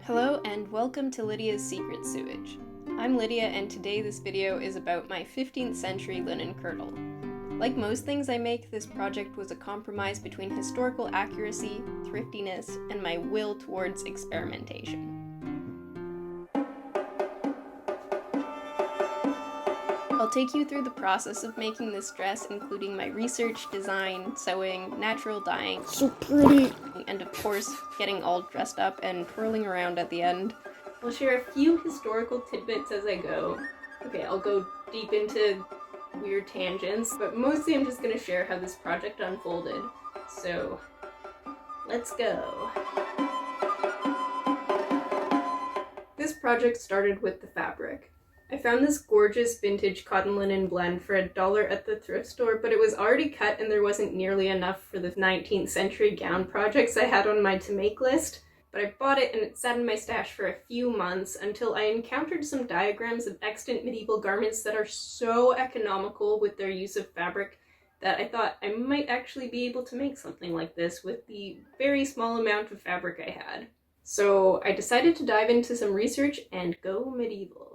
Hello and welcome to Lydia's Secret Sewage. I'm Lydia and today this video is about my 15th century linen kirtle. Like most things I make, this project was a compromise between historical accuracy, thriftiness, and my will towards experimentation. I'll take you through the process of making this dress, including my research, design, sewing, natural dyeing, So pretty, and of course, getting all dressed up and twirling around at the end. I'll share a few historical tidbits as I go. Okay, I'll go deep into weird tangents, but mostly I'm just going to share how this project unfolded. So, let's go. This project started with the fabric. I found this gorgeous vintage cotton linen blend for $1 at the thrift store, but it was already cut and there wasn't nearly enough for the 19th century gown projects I had on my to-make list. But I bought it and it sat in my stash for a few months until I encountered some diagrams of extant medieval garments that are so economical with their use of fabric that I thought I might actually be able to make something like this with the very small amount of fabric I had. So I decided to dive into some research and go medieval.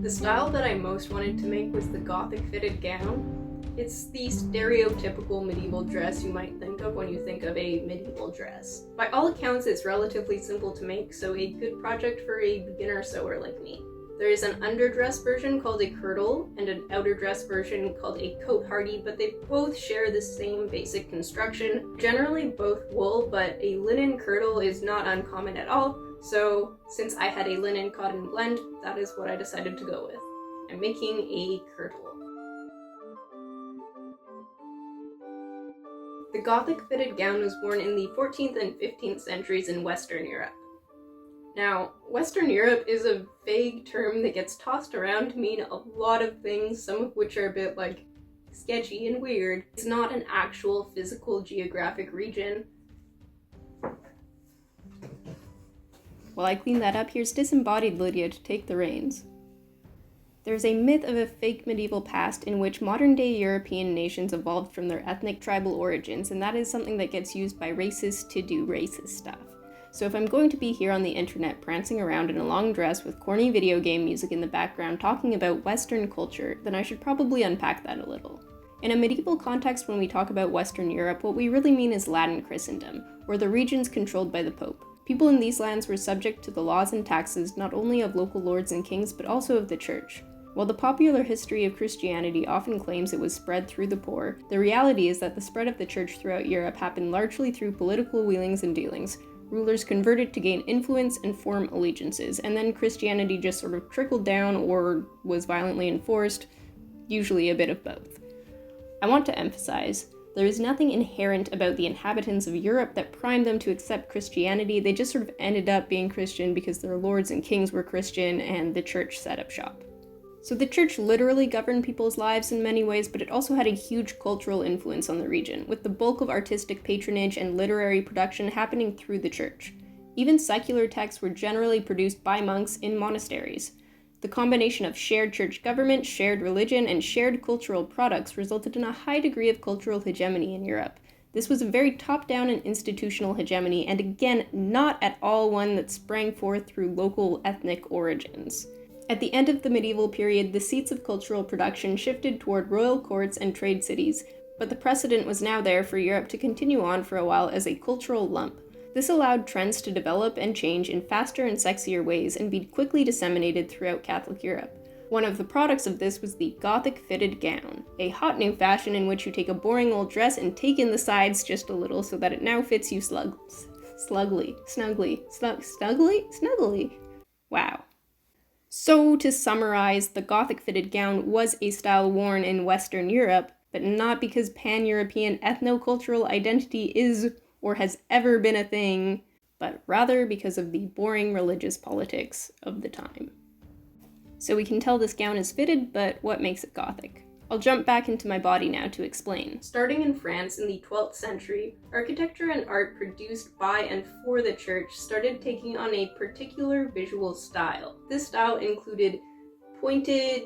The style that I most wanted to make was the Gothic fitted gown. It's the stereotypical medieval dress you might think of when you think of a medieval dress. By all accounts, it's relatively simple to make, so a good project for a beginner sewer like me. There is an underdress version called a kirtle and an outer dress version called a cote hardie, but they both share the same basic construction. Generally both wool, but a linen kirtle is not uncommon at all. So, since I had a linen cotton blend, that is what I decided to go with. I'm making a kirtle. The Gothic fitted gown was worn in the 14th and 15th centuries in Western Europe. Now, Western Europe is a vague term that gets tossed around to mean a lot of things, some of which are a bit like sketchy and weird. It's not an actual physical geographic region. While I clean that up, here's disembodied Lydia to take the reins. There's a myth of a fake medieval past in which modern-day European nations evolved from their ethnic tribal origins, and that is something that gets used by racists to do racist stuff. So if I'm going to be here on the internet prancing around in a long dress with corny video game music in the background talking about Western culture, then I should probably unpack that a little. In a medieval context, when we talk about Western Europe, what we really mean is Latin Christendom, or the regions controlled by the Pope. People in these lands were subject to the laws and taxes not only of local lords and kings, but also of the church. While the popular history of Christianity often claims it was spread through the poor, the reality is that the spread of the church throughout Europe happened largely through political wheelings and dealings. Rulers converted to gain influence and form allegiances, and then Christianity just sort of trickled down or was violently enforced, usually a bit of both. I want to emphasize, there is nothing inherent about the inhabitants of Europe that primed them to accept Christianity. They just sort of ended up being Christian because their lords and kings were Christian and the church set up shop. So the church literally governed people's lives in many ways, but it also had a huge cultural influence on the region, with the bulk of artistic patronage and literary production happening through the church. Even secular texts were generally produced by monks in monasteries. The combination of shared church government, shared religion, and shared cultural products resulted in a high degree of cultural hegemony in Europe. This was a very top-down and institutional hegemony, and again, not at all one that sprang forth through local ethnic origins. At the end of the medieval period, the seats of cultural production shifted toward royal courts and trade cities, but the precedent was now there for Europe to continue on for a while as a cultural lump. This allowed trends to develop and change in faster and sexier ways and be quickly disseminated throughout Catholic Europe. One of the products of this was the Gothic fitted gown, a hot new fashion in which you take a boring old dress and take in the sides just a little so that it now fits you snugly. Wow. So, to summarize, the Gothic fitted gown was a style worn in Western Europe, but not because pan-European ethno-cultural identity is or has ever been a thing, but rather because of the boring religious politics of the time. So we can tell this gown is fitted, but what makes it Gothic? I'll jump back into my body now to explain. Starting in France in the 12th century, architecture and art produced by and for the church started taking on a particular visual style. This style included pointed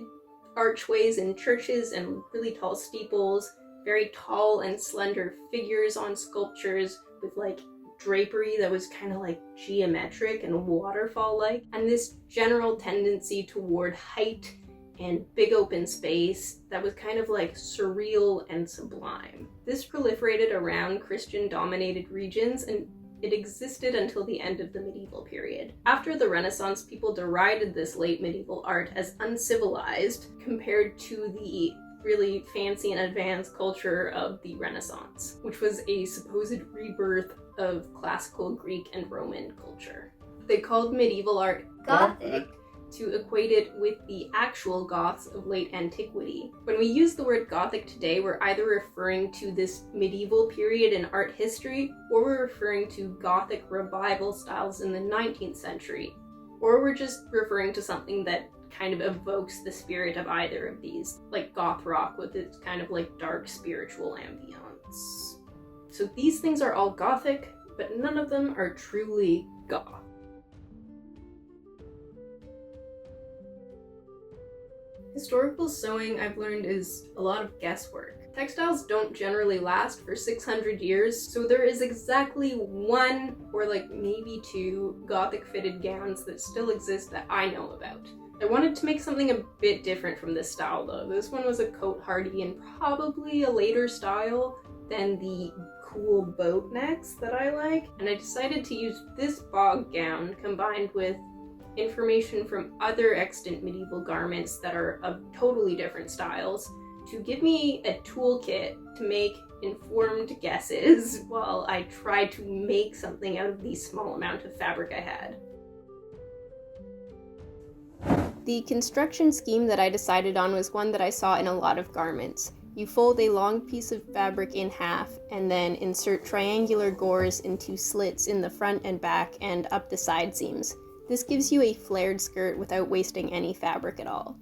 archways in churches and really tall steeples, very tall and slender figures on sculptures with like drapery that was kind of like geometric and waterfall-like, and this general tendency toward height and big open space that was kind of like surreal and sublime. This proliferated around Christian-dominated regions, and it existed until the end of the medieval period. After the Renaissance, people derided this late medieval art as uncivilized compared to the really fancy and advanced culture of the Renaissance, which was a supposed rebirth of classical Greek and Roman culture. They called medieval art Gothic to equate it with the actual Goths of late antiquity. When we use the word Gothic today, we're either referring to this medieval period in art history, or we're referring to Gothic revival styles in the 19th century, or we're just referring to something that kind of evokes the spirit of either of these, like goth rock with its kind of like dark spiritual ambience. So these things are all Gothic, but none of them are truly goth. Historical sewing, I've learned, is a lot of guesswork. Textiles don't generally last for 600 years, so there is exactly one, or like maybe two, Gothic fitted gowns that still exist that I know about. I wanted to make something a bit different from this style though. This one was a coat hardy and probably a later style than the cool boat necks that I like, and I decided to use this bog gown combined with information from other extant medieval garments that are of totally different styles to give me a toolkit to make informed guesses while I tried to make something out of the small amount of fabric I had. The construction scheme that I decided on was one that I saw in a lot of garments. You fold a long piece of fabric in half and then insert triangular gores into slits in the front and back and up the side seams. This gives you a flared skirt without wasting any fabric at all.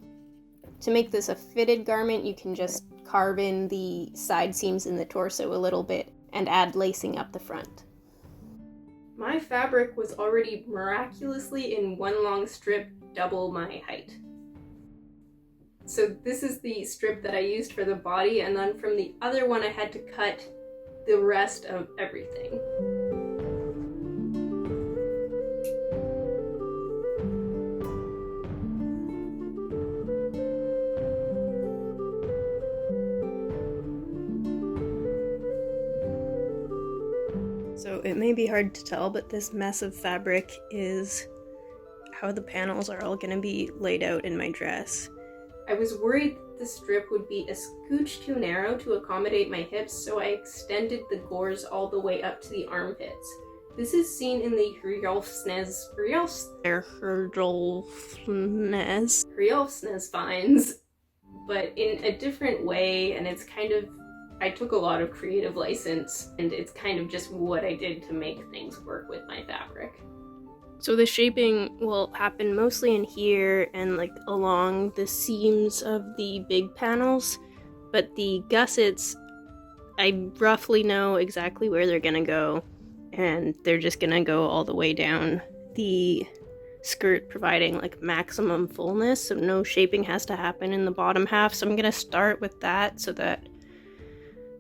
To make this a fitted garment, you can just carve in the side seams in the torso a little bit and add lacing up the front. My fabric was already miraculously in one long strip, double my height. So this is the strip that I used for the body, and then from the other one I had to cut the rest of everything. So it may be hard to tell, but this mess of fabric is how the panels are all going to be laid out in my dress. I was worried that the strip would be a scooch too narrow to accommodate my hips, so I extended the gores all the way up to the armpits. This is seen in the Hrjolfsnes finds, but in a different way, and it's kind of, I took a lot of creative license, and it's kind of just what I did to make things work with my fabric. So the shaping will happen mostly in here and like along the seams of the big panels, but the gussets, I roughly know exactly where they're gonna go, and they're just gonna go all the way down the skirt, providing like maximum fullness, so no shaping has to happen in the bottom half. So I'm gonna start with that so that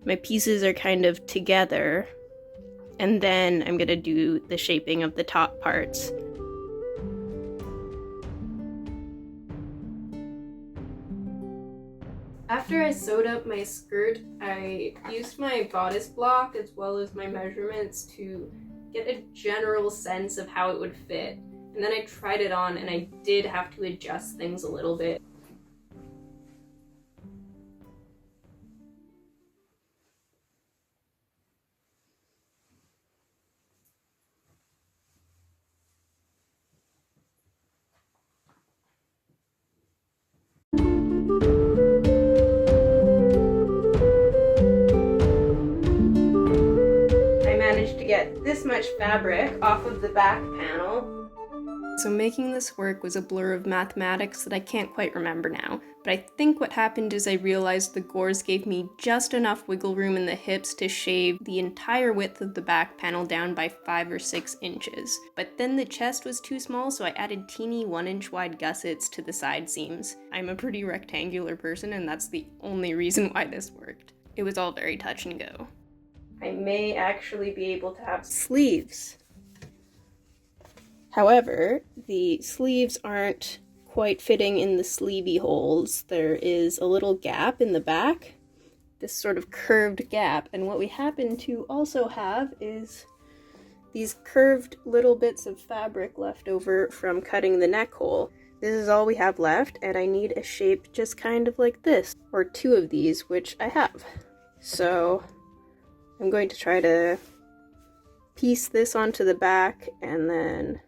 my pieces are kind of together, and then I'm gonna do the shaping of the top parts. After I sewed up my skirt, I used my bodice block as well as my measurements to get a general sense of how it would fit. And then I tried it on, and I did have to adjust things a little bit. I managed to get this much fabric off of the back panel, So making this work was a blur of mathematics that I can't quite remember now, but I think what happened is I realized the gores gave me just enough wiggle room in the hips to shave the entire width of the back panel down by 5 or 6 inches. But then the chest was too small, so I added teeny 1-inch wide gussets to the side seams. I'm a pretty rectangular person, and that's the only reason why this worked. It was all very touch and go. I may actually be able to have sleeves. However, the sleeves aren't quite fitting in the sleevey holes. There is a little gap in the back, this sort of curved gap, and what we happen to also have is these curved little bits of fabric left over from cutting the neck hole. This is all we have left, and I need a shape just kind of like this, or 2 of these, which I have. So I'm going to try to piece this onto the back and then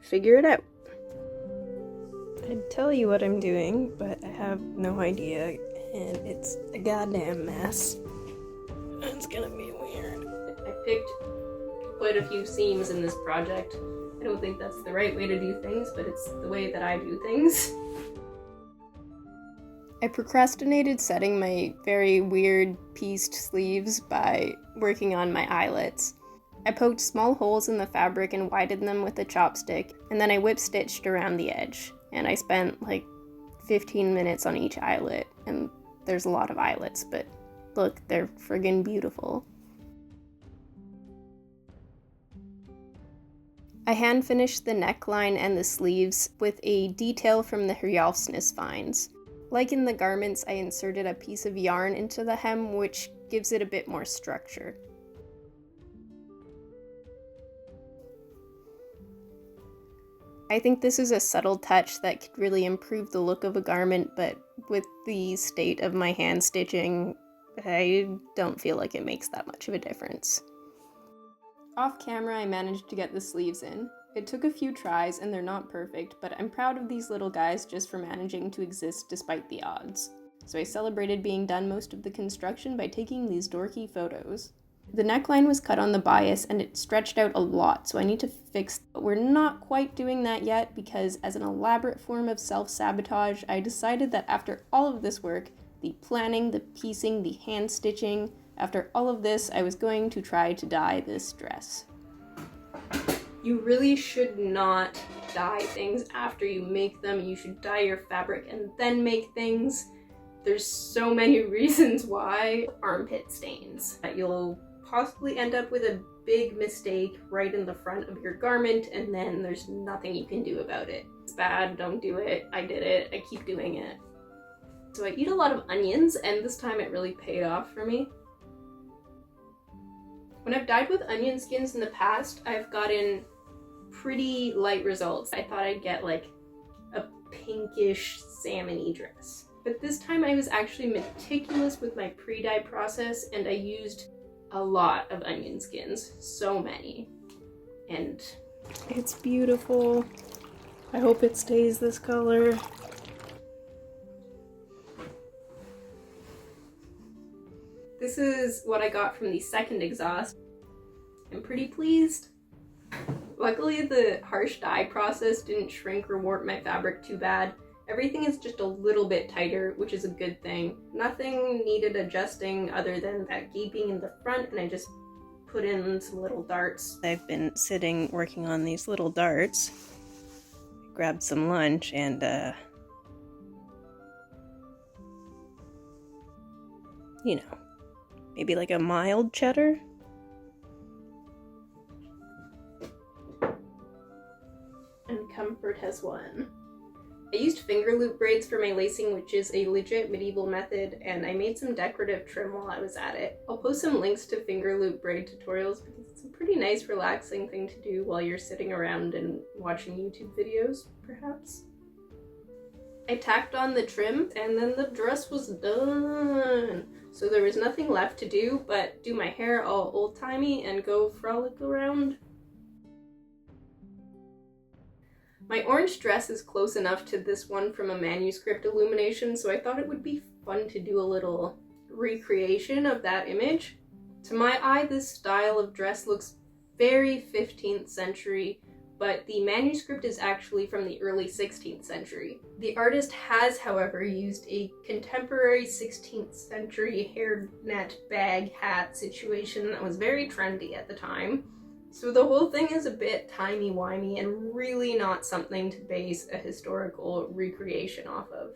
figure it out. I'd tell you what I'm doing, but I have no idea, and it's a goddamn mess. It's gonna be weird. I picked quite a few seams in this project. I don't think that's the right way to do things, but it's the way that I do things. I procrastinated setting my very weird pieced sleeves by working on my eyelets. I poked small holes in the fabric and widened them with a chopstick, and then I whip stitched around the edge. And I spent like 15 minutes on each eyelet, and there's a lot of eyelets, but look, they're friggin' beautiful. I hand finished the neckline and the sleeves with a detail from the Hryalfsnes finds. Like in the garments, I inserted a piece of yarn into the hem, which gives it a bit more structure. I think this is a subtle touch that could really improve the look of a garment, but with the state of my hand stitching, I don't feel like it makes that much of a difference. Off camera, I managed to get the sleeves in. It took a few tries and they're not perfect, but I'm proud of these little guys just for managing to exist despite the odds. So I celebrated being done most of the construction by taking these dorky photos. The neckline was cut on the bias and it stretched out a lot, so I need to fix, but we're not quite doing that yet because as an elaborate form of self-sabotage, I decided that after all of this work, the planning, the piecing, the hand stitching, after all of this, I was going to try to dye this dress. You really should not dye things after you make them. You should dye your fabric and then make things. There's so many reasons why. Armpit stains. You'll possibly end up with a big mistake right in the front of your garment, and then there's nothing you can do about it. It's bad, don't do it. I did it, I keep doing it. So I eat a lot of onions, and this time it really paid off for me. When I've dyed with onion skins in the past, I've gotten pretty light results. I thought I'd get like a pinkish salmon-y dress. But this time I was actually meticulous with my pre-dye process, and I used a lot of onion skins, so many. And it's beautiful. I hope it stays this color. This is what I got from the second exhaust. I'm pretty pleased. Luckily, the harsh dye process didn't shrink or warp my fabric too bad. Everything is just a little bit tighter, which is a good thing. Nothing needed adjusting other than that gaping in the front, and I just put in some little darts. I've been sitting working on these little darts. Grabbed some lunch and you know, maybe like a mild cheddar. And comfort has won. I used finger loop braids for my lacing, which is a legit medieval method, and I made some decorative trim while I was at it. I'll post some links to finger loop braid tutorials because it's a pretty nice relaxing thing to do while you're sitting around and watching YouTube videos, perhaps. I tacked on the trim and then the dress was done. So there was nothing left to do but do my hair all old-timey and go frolic around. My orange dress is close enough to this one from a manuscript illumination, so I thought it would be fun to do a little recreation of that image. To my eye, this style of dress looks very 15th century, but the manuscript is actually from the early 16th century. The artist has, however, used a contemporary 16th century hairnet bag hat situation that was very trendy at the time. So the whole thing is a bit timey-wimey and really not something to base a historical recreation off of.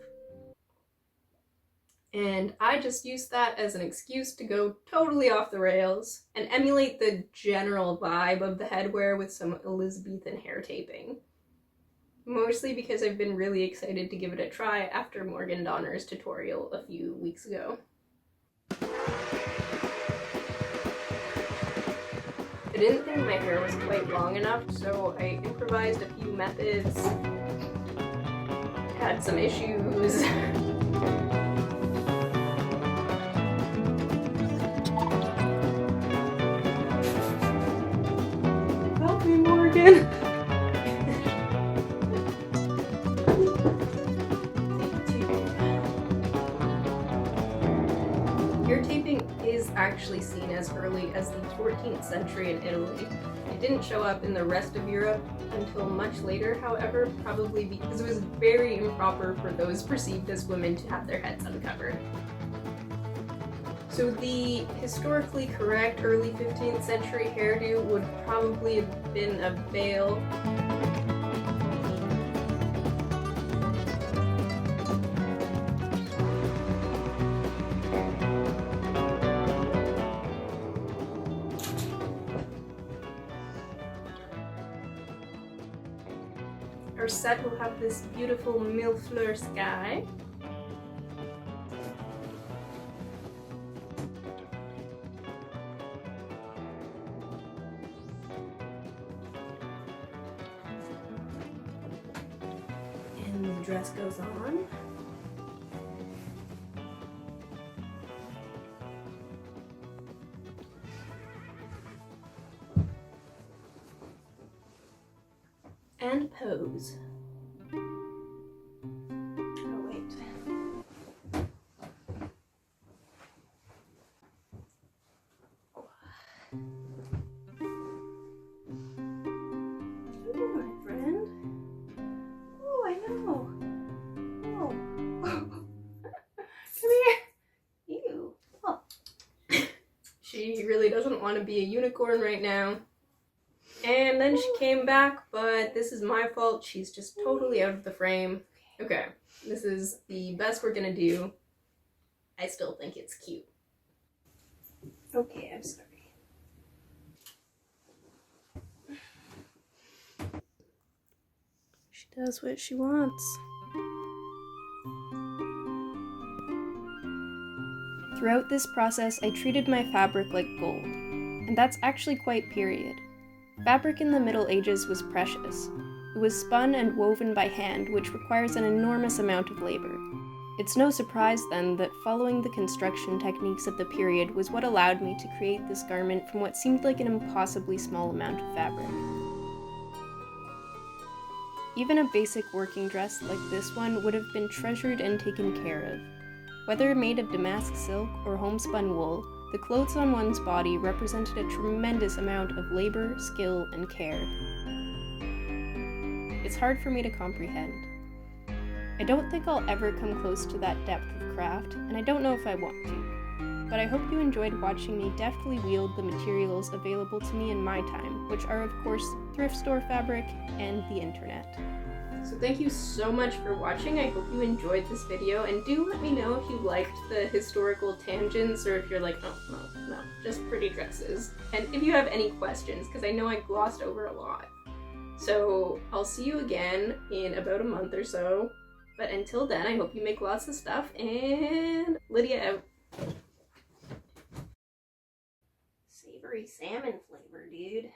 And I just used that as an excuse to go totally off the rails and emulate the general vibe of the headwear with some Elizabethan hair taping. Mostly because I've been really excited to give it a try after Morgan Donner's tutorial a few weeks ago. I didn't think my hair was quite long enough, so I improvised a few methods. Had some issues. Help me, Morgan! Hair taping is actually seen as early as the 14th century in Italy. It didn't show up in the rest of Europe until much later, however, probably because it was very improper for those perceived as women to have their heads uncovered. So the historically correct early 15th century hairdo would probably have been a veil. Our set will have this beautiful mille fleur sky. And the dress goes on. And pose. Oh wait. Oh, my friend. Oh, I know. Oh. Come here. Ew. Oh. She really doesn't want to be a unicorn right now. And then she came back, but this is my fault. She's just totally out of the frame. Okay, this is the best we're gonna do. I still think it's cute. Okay, I'm sorry. She does what she wants. Throughout this process, I treated my fabric like gold, and that's actually quite period. Fabric in the Middle Ages was precious. It was spun and woven by hand, which requires an enormous amount of labor. It's no surprise, then, that following the construction techniques of the period was what allowed me to create this garment from what seemed like an impossibly small amount of fabric. Even a basic working dress like this one would have been treasured and taken care of. Whether made of damask silk or homespun wool, the clothes on one's body represented a tremendous amount of labor, skill, and care. It's hard for me to comprehend. I don't think I'll ever come close to that depth of craft, and I don't know if I want to. But I hope you enjoyed watching me deftly wield the materials available to me in my time, which are of course thrift store fabric and the internet. So thank you so much for watching. I hope you enjoyed this video, and do let me know if you liked the historical tangents or if you're like, oh, no, just pretty dresses. And if you have any questions, because I know I glossed over a lot. So I'll see you again in about a month or so. But until then, I hope you make lots of stuff, and Lydia out. Savory salmon flavor, dude.